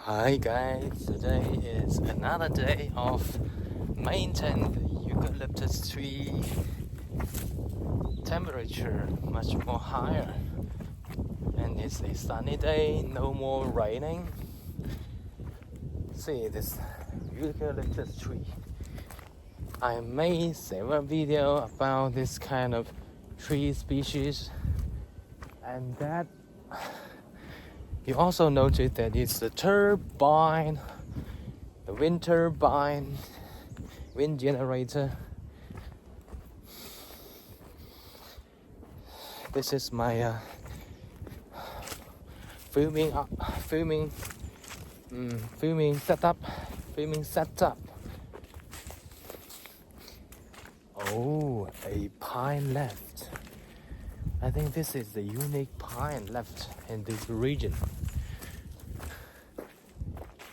Hi guys, today is another day of maintaining the eucalyptus tree temperature much more higher, and it's a sunny day, no more raining. See this eucalyptus tree. I made several videos about this kind of tree species, and that you also notice that it's the turbine, the wind turbine, wind generator. This is my filming setup. Oh, a pine left. I think this is the unique pine left in this region.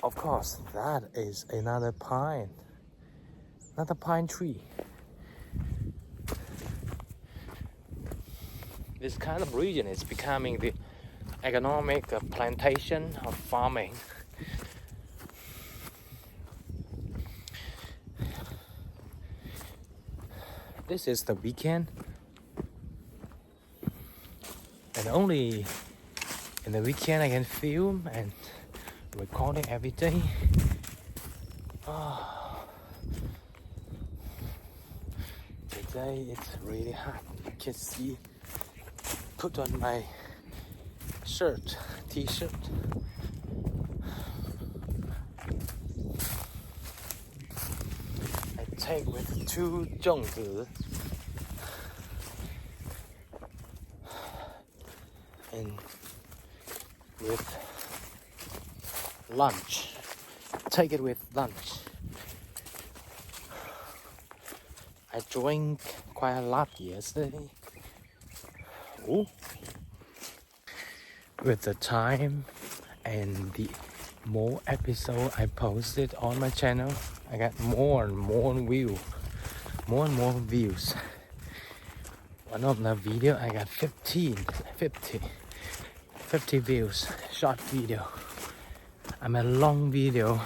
Of course, that is another pine tree. This kind of region is becoming the economic plantation of farming. This is the weekend, and only in the weekend I can film and recording every day. Today it's really hot. You can see. Put on my t-shirt. I take with 2 粽子 and with lunch. Take it with lunch. I drank quite a lot yesterday. Ooh. With the time and the more episode I posted on my channel, I got more and more views. One of the video I got 50 views, short video. I'm a long video.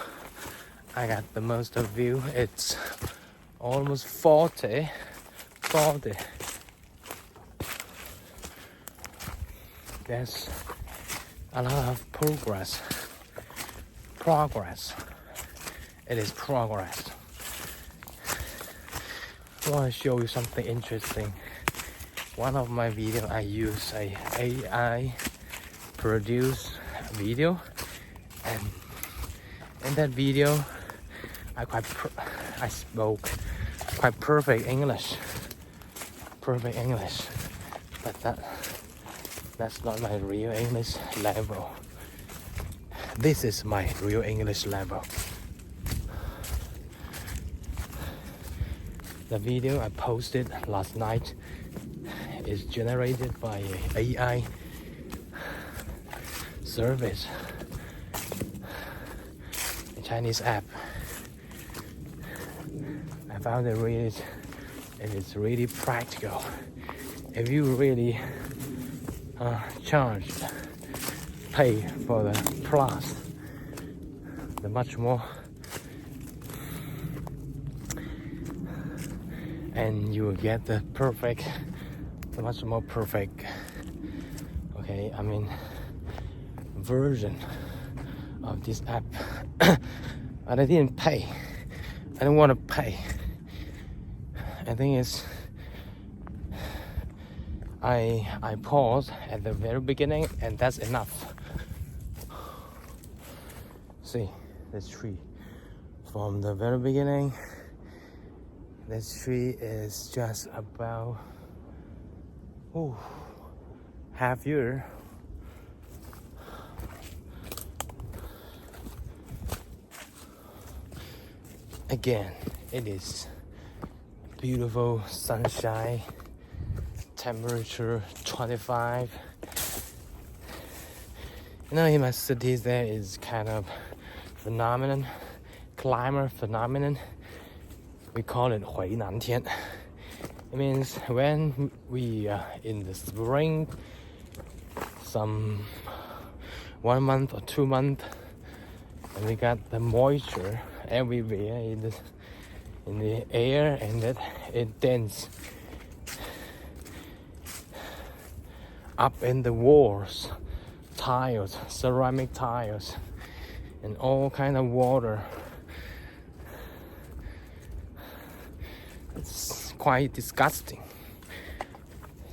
I got the most of view. It's almost 40. There's a lot of progress. It is progress. I want to show you something interesting. One of my videos I use a AI produced video, and in that video I spoke quite perfect English, but that's not my real English level. This is my real English level. The video I posted last night is generated by an AI service, a Chinese app. I found it is really practical. If you really pay for the plus, the much more, and you will get the much more perfect version of this app. But I didn't pay. I don't want to pay. I think it's I pause at the very beginning, and that's enough. See this tree from the very beginning. This tree is just about half year. Again, it is beautiful sunshine, temperature 25. In my city there is kind of climate phenomenon. We call it 回南天. It means when we are in the spring, some 1 month or 2 months, and we got the moisture everywhere in the air, and that it dense up in the walls, tiles, ceramic tiles, and all kind of water. It's quite disgusting.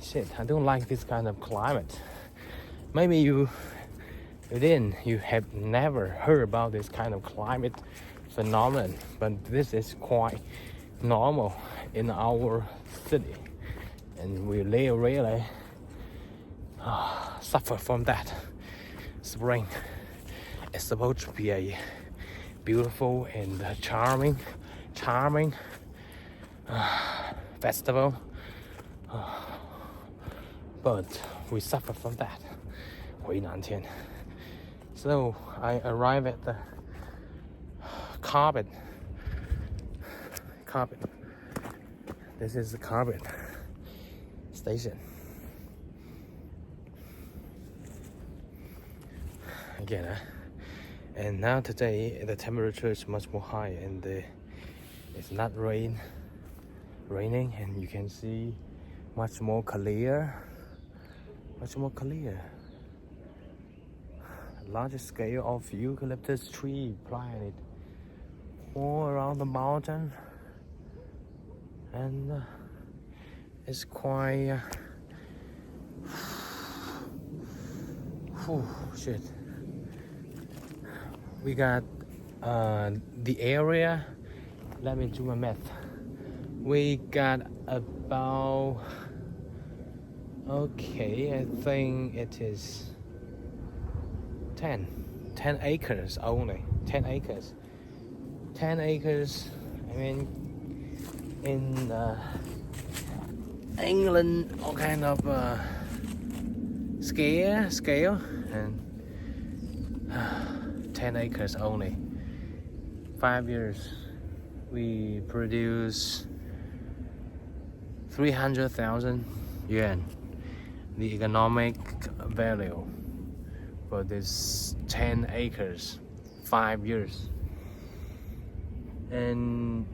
Shit, I don't like this kind of climate. Maybe you have never heard about this kind of climate phenomenon, but this is quite normal in our city, and we really suffer from that. Spring is supposed to be a beautiful and charming festival, but we suffer from that. 回南天. So I arrive at the carpet. This is the carpet station. Again, and now today the temperature is much more high, and it's not raining, and you can see much more clear. Large scale of eucalyptus tree planted all around the mountain, and it's quite shit. We got the area. Let me do my math. We got about, okay, I think it is 10 acres only. 10 acres. I mean, in England, all kind of scale, and 10 acres only. 5 years, we produce 300,000 yuan, the economic value for this 10 acres, 5 years. And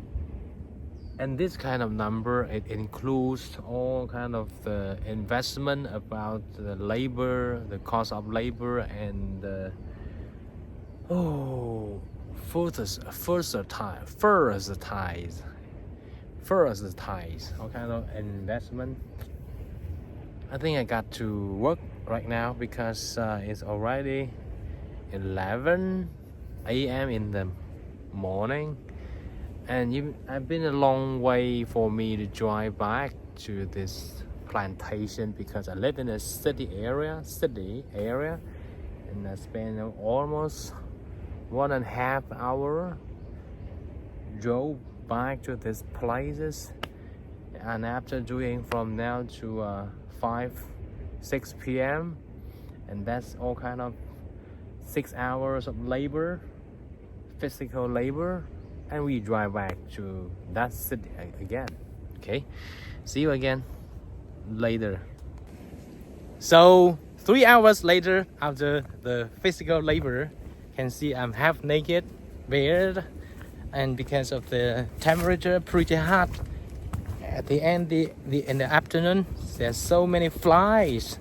this kind of number, it includes all kind of the investment about the labor, the cost of labor, and fertilize, all kind of investment. I think I got to work right now because it's already 11 a.m. in the morning, and I've been a long way for me to drive back to this plantation because I live in a city area, and I spent almost 1.5 hours drove back to these places, and after doing from now to 6 p.m. and that's all kind of 6 hours of labor, physical labor, and we drive back to that city again. Okay, see you again later. So 3 hours later, after the physical labor, can see I'm half naked, bared, and because of the temperature pretty hot. At the end, in the afternoon, there's so many flies.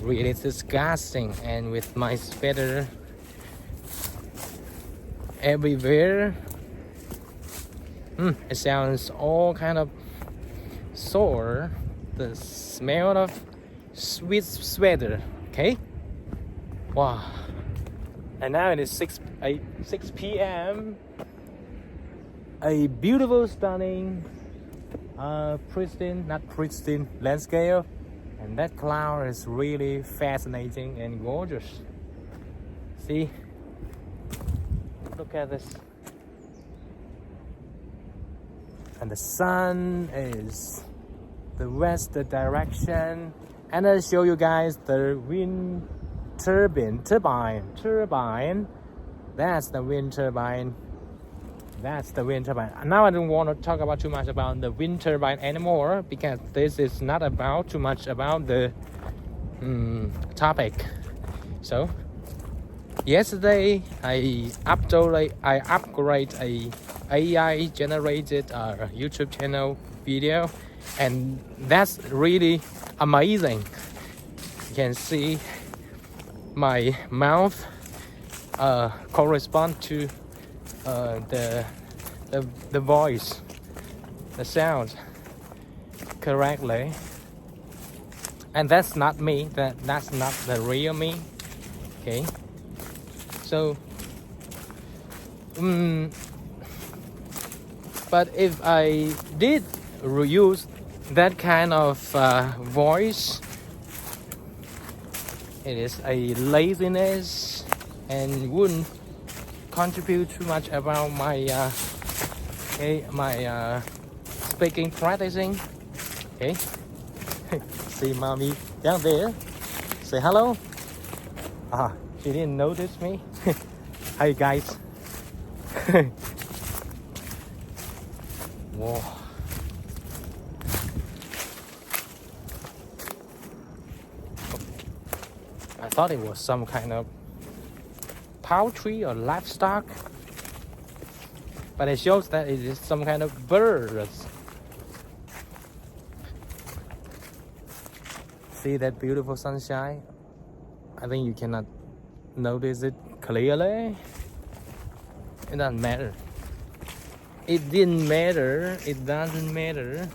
Really disgusting, and with my sweater everywhere, it sounds all kind of sore. The smell of sweet sweater. Okay, wow. And now it is 6 p.m. A beautiful, stunning, pristine landscape, and that cloud is really fascinating and gorgeous. See, look at this, and the sun is the west direction, and I'll show you guys the wind turbine. That's the wind turbine. Now I don't want to talk about too much about the wind turbine anymore, because this is not about too much about the topic. So Yesterday I upgrade a AI generated YouTube channel video, and that's really amazing. You can see my mouth correspond to the voice, the sound correctly, and that's not me. That's not the real me. Okay, so but if I did reuse that kind of voice, it is a laziness and wouldn't contribute too much about my speaking practicing. Okay. See mommy down there, say hello. She didn't notice me. Hey guys. Whoa. I thought it was some kind of poultry or livestock, but it shows that it is some kind of birds. See that beautiful sunshine? I think you cannot notice it clearly. It doesn't matter. It didn't matter. It doesn't matter.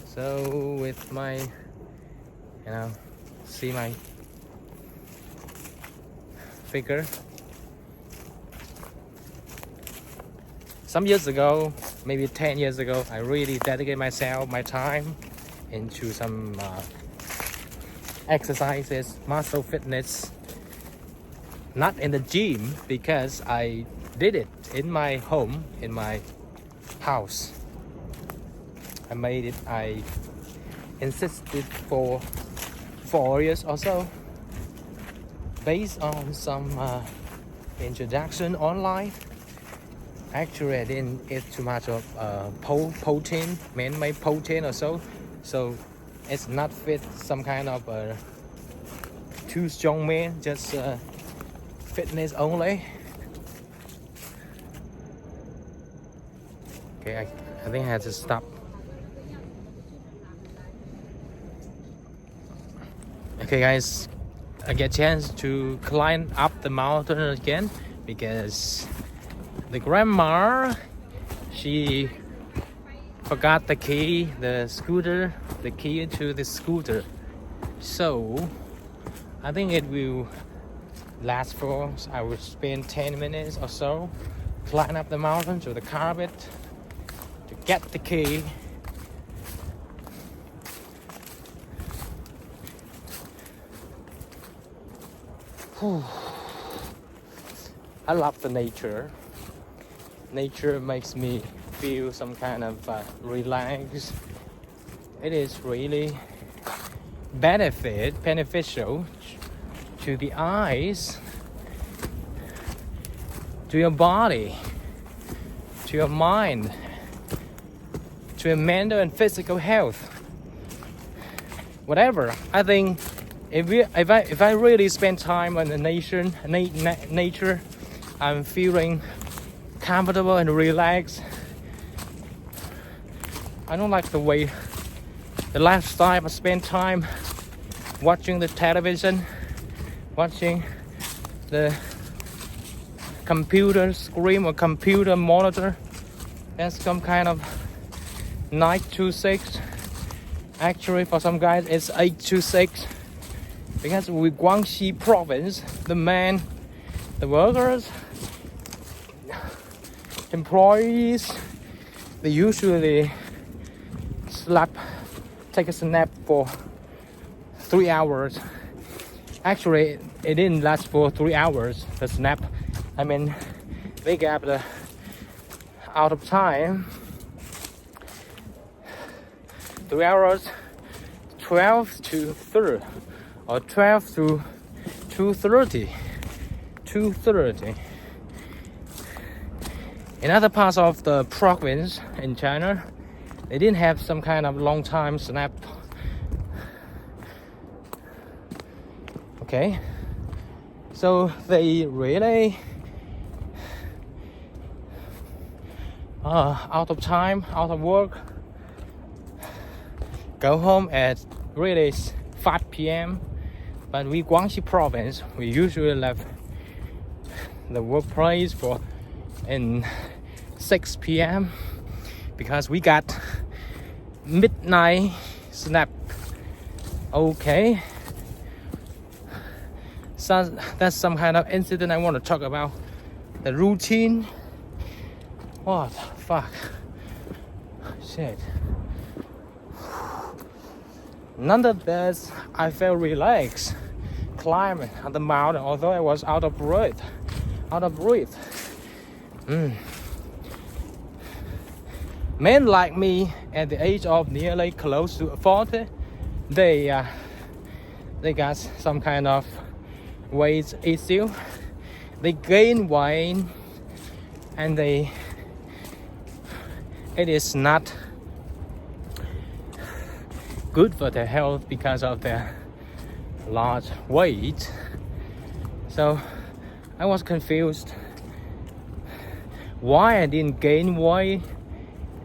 So with my, see my figure. Some years ago, maybe 10 years ago, I really dedicated my time into some exercises, muscle fitness. Not in the gym, because I did it in my home, in my house. I insisted for 4 years or so, based on some introduction online. Actually, I didn't eat too much of protein, man-made protein or so it's not fit some kind of too strong man, just fitness only. Okay, I think I had to stop. Okay guys, I get a chance to climb up the mountain again because the grandma, she forgot the key, the key to the scooter. So I think it will last for, I will spend 10 minutes or so climb up the mountain to the carpet to get the key. Whew. I love the nature. Nature makes me feel some kind of relaxed. It is really beneficial to the eyes, to your body, to your mind, to your mental and physical health. Whatever. I think if I really spend time on the nature, I'm feeling comfortable and relaxed. I don't like the lifestyle. I spend time watching the television, watching the computer screen or computer monitor. That's some kind of 9 to 6. Actually, for some guys, it's 8 to 6. Because with Guangxi province, the workers, employees, they usually take a nap for 3 hours. Actually, it didn't last for 3 hours, the nap. I mean, they got out of time. 3 hours, 12 to 3, or 12 to 2:30. 2:30. In other parts of the province in China, they didn't have some kind of long time nap. Okay, So they really out of time, out of work, go home at really 5 p.m. But we Guangxi province, we usually left the workplace for in 6 p.m. because we got midnight snap. Okay, so that's some kind of incident I want to talk about. The routine. What the fuck? Shit. Nonetheless, I felt relaxed climbing on the mountain, although I was out of breath. Men like me at the age of nearly close to 40, they got some kind of weight issue. They gain weight, and it is not good for their health because of their large weight. So I was confused why I didn't gain weight,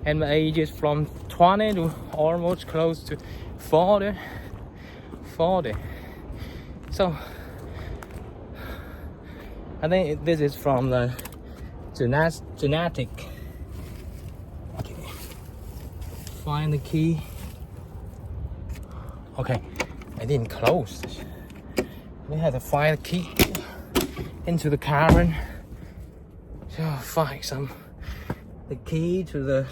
and my age is from 20 to almost close to 40. So I think this is from the genetic. Okay, find the key. Okay, I didn't close. We had to find the key into the cabin. So find the key to the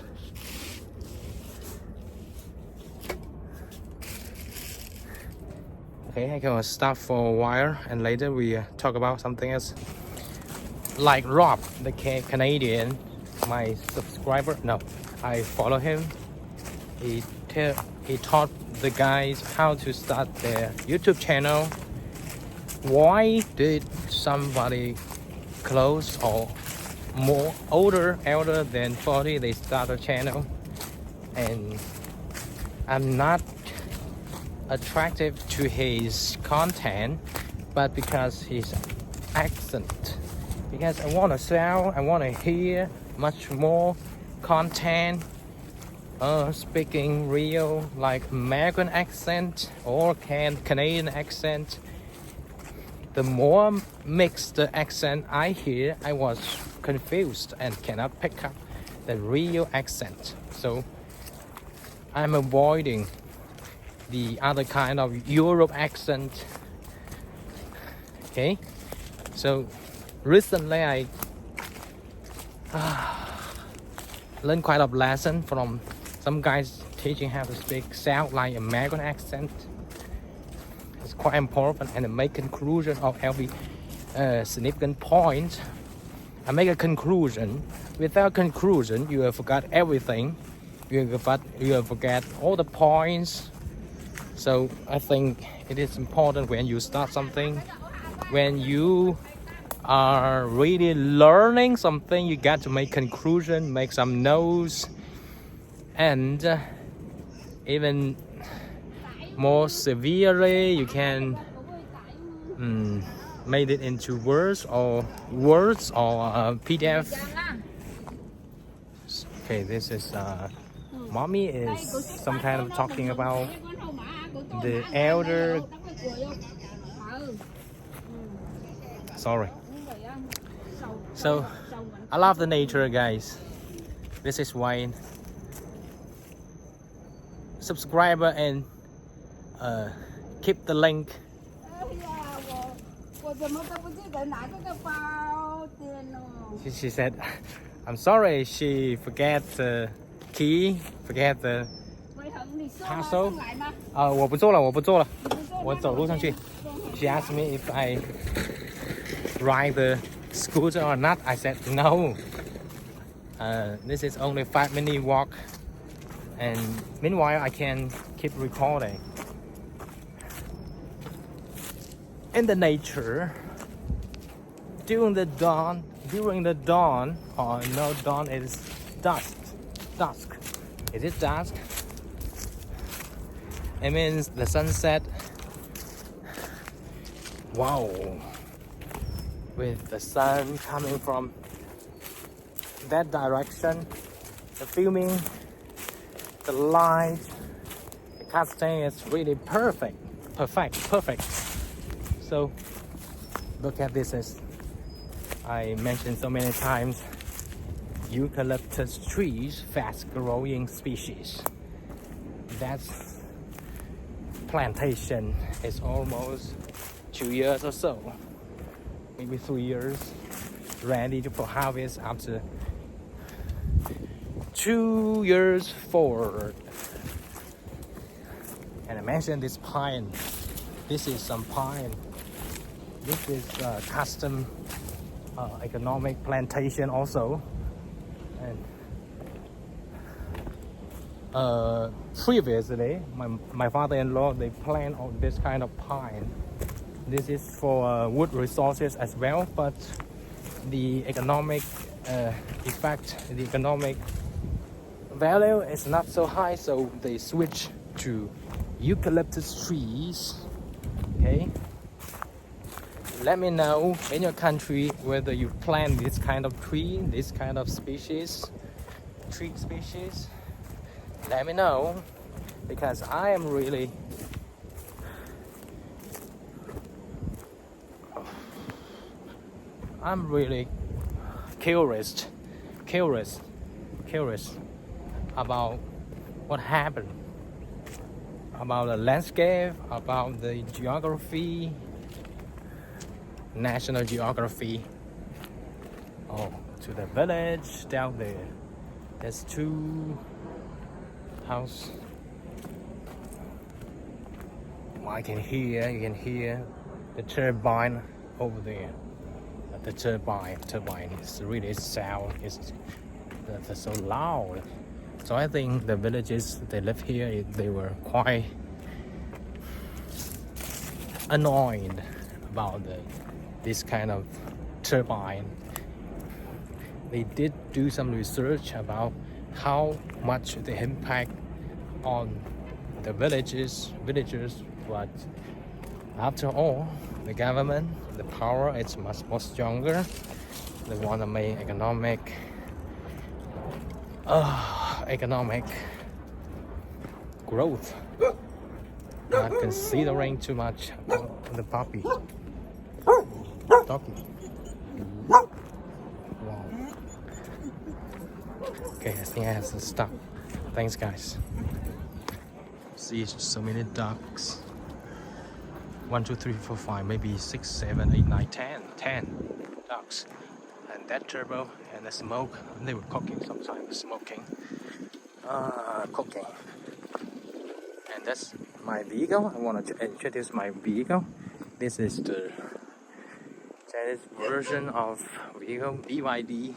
okay. I can stop for a while, and later we talk about something else. Like Rob, the Canadian, my subscriber. No, I follow him. He taught the guys how to start their YouTube channel. Why did somebody close or more elder than 40 they start a channel? And I'm not attractive to his content, but because his accent, because I want to hear much more content speaking real like American accent or Canadian accent. The more mixed accent I hear, I was confused and cannot pick up the real accent. So I'm avoiding the other kind of Europe accent. Okay, so recently I learned quite a lesson from some guys teaching how to speak sound like American accent. It's quite important, and I make conclusion of every significant point. I make a conclusion. Without conclusion, you have forgot everything. You have forget all the points. So I think it is important when you start something, when you are really learning something, you got to make conclusion, make some notes, and even more severely, you can made it into words or PDF. Okay, this is mommy is some kind of talking about the elder. Sorry. So I love the nature, guys. This is why subscriber and keep the link. She said, I'm sorry, she forget the key, forget the parcel. 我不做了，我走路上去. She asked me if I ride the scooter or not. I said no. This is only 5-minute walk, and meanwhile I can keep recording. In the nature, during the dawn, or no, dawn is dusk. Is it dusk? It means the sunset. Wow, with the sun coming from that direction, the filming, the light, the casting is really perfect. So look at this, as I mentioned so many times, eucalyptus trees, fast growing species. That's plantation. Is almost 2 years or so, maybe 3 years, ready for harvest after 2 years forward. And I mentioned this pine. This is some pine. This is custom economic plantation also. And previously, my father-in-law, they plant all this kind of pine. This is for wood resources as well, but the economic effect, the economic value is not so high, so they switch to eucalyptus trees. Okay, let me know in your country whether you plant this kind of tree, this kind of species, tree species. Let me know, because I am really curious about what happened, about the landscape, about the geography, national geography. Oh, to the village down there. There's 2 houses. You can hear the turbine over there. The turbine is really sound. It's so loud. So I think the villagers they live here, they were quite annoyed about this kind of turbine. They did do some research about how much the impact on the villagers, but after all, the government, the power is much more stronger. They want to make economic growth, not considering too much about the puppy. Doggy. Wow. Okay, I think I have to stop. Thanks, guys. See so many ducks. 1, 2, 3, 4, 5, maybe 6, 7, 8, 9, 10 ducks. And that turbo and the smoke, they were cooking sometimes, smoking, cooking. And that's my vehicle. I want to introduce my vehicle. This is the Chinese version of vehicle, BYD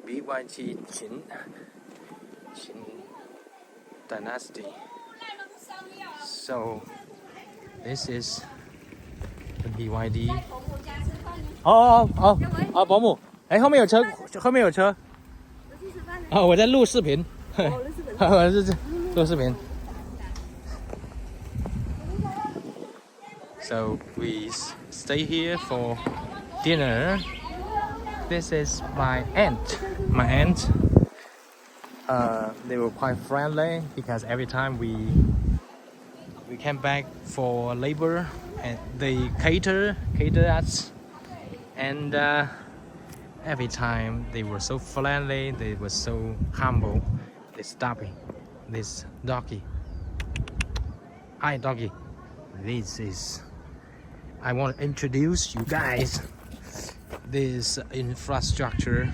Qin Dynasty. So this is the BYD. 保姆，哎，后面有车，我在录视频，我是录视频。So we stay here for dinner. This is my aunt. They were quite friendly because every time we came back for labor, and they cater us, and every time they were so friendly, they were so humble. They stopping this doggy. Hi, doggy. This is. I want to introduce you guys this infrastructure.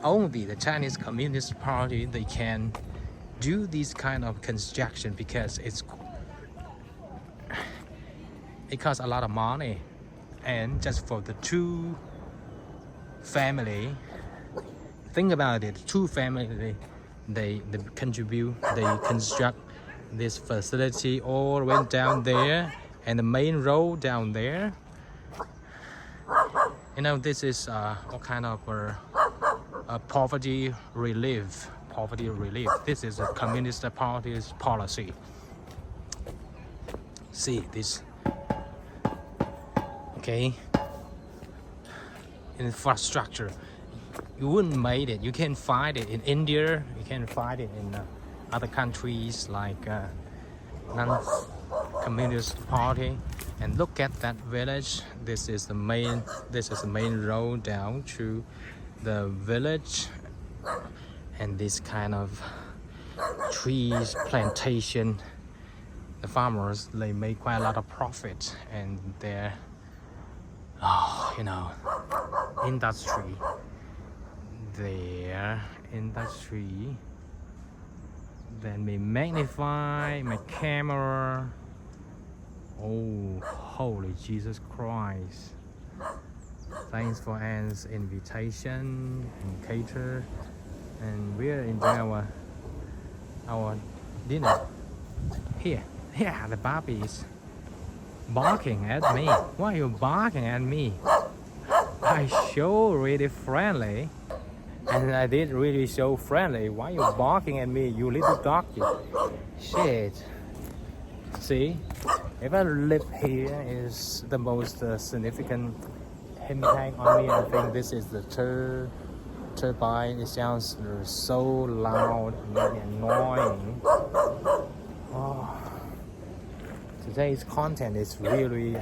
Only the Chinese Communist Party they can do this kind of construction because it costs a lot of money, and just for the 2 family. Think about it, 2 family they contribute, they construct this facility all the way down there, and the main road down there. You know, this is all kind of a poverty relief. This is a Communist Party's policy. See this. okay, infrastructure. You wouldn't make it. You can find it in India. You can find it in other countries like non-communist party. And look at that village. This is the main road down to the village. And this kind of trees, plantation. The farmers, they make quite a lot of profit, and their industry. Their industry. Then we magnify my camera. Oh, holy Jesus Christ. Thanks for Anne's invitation and cater. And we're enjoying our dinner. Here, the puppy is barking at me. Why are you barking at me? I show really friendly. And I did really show friendly. Why are you barking at me, you little doggy? Shit. See, if I live here is the most significant impact on me. I think this is the turbine. It sounds so loud and really annoying. Oh. Today's content is really,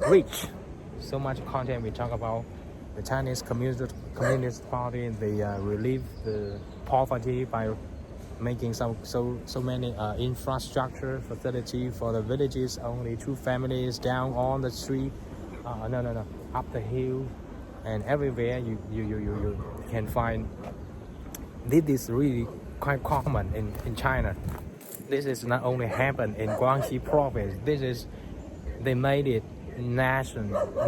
rich. So much content. We talk about the Chinese Communist Party. They relieve the poverty by making so many infrastructure facility for the villages. Only 2 families down on the street. No, up the hill, and everywhere you can find. This is really quite common in China. This is not only happened in Guangxi province. They made it nationally.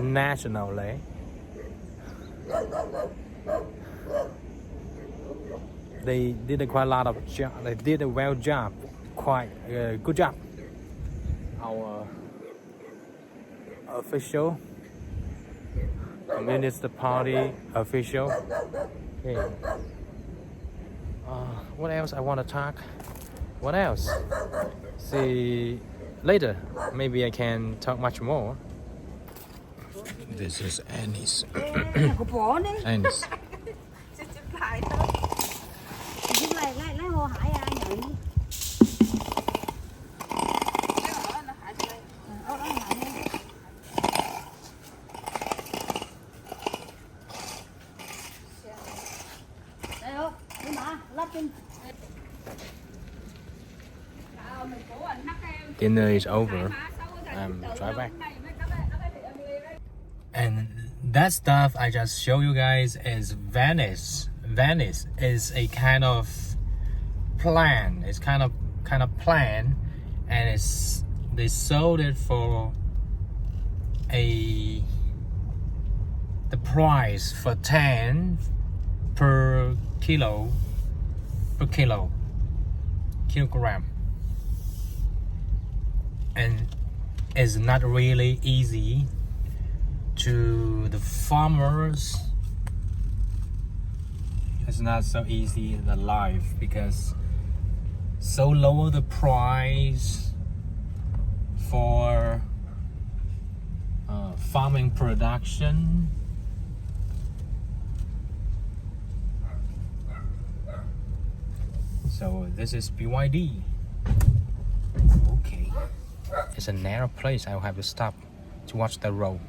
They did quite a lot of job. They did a well job, quite good job. Our official Communist Party official. Okay. What else I want to talk? What else? See later. Maybe I can talk much more. This is Annie's. Annie's. Dinner is over. Try back. And that stuff I just show you guys is Venice. Venice is a kind of plan. It's kind of plan, and they sold it for the price for 10 per kilogram. And it's not really easy to the farmers. It's not so easy in the life because so lower the price for farming production. So this is BYD. Okay, it's a narrow place. I will have to stop to watch the road.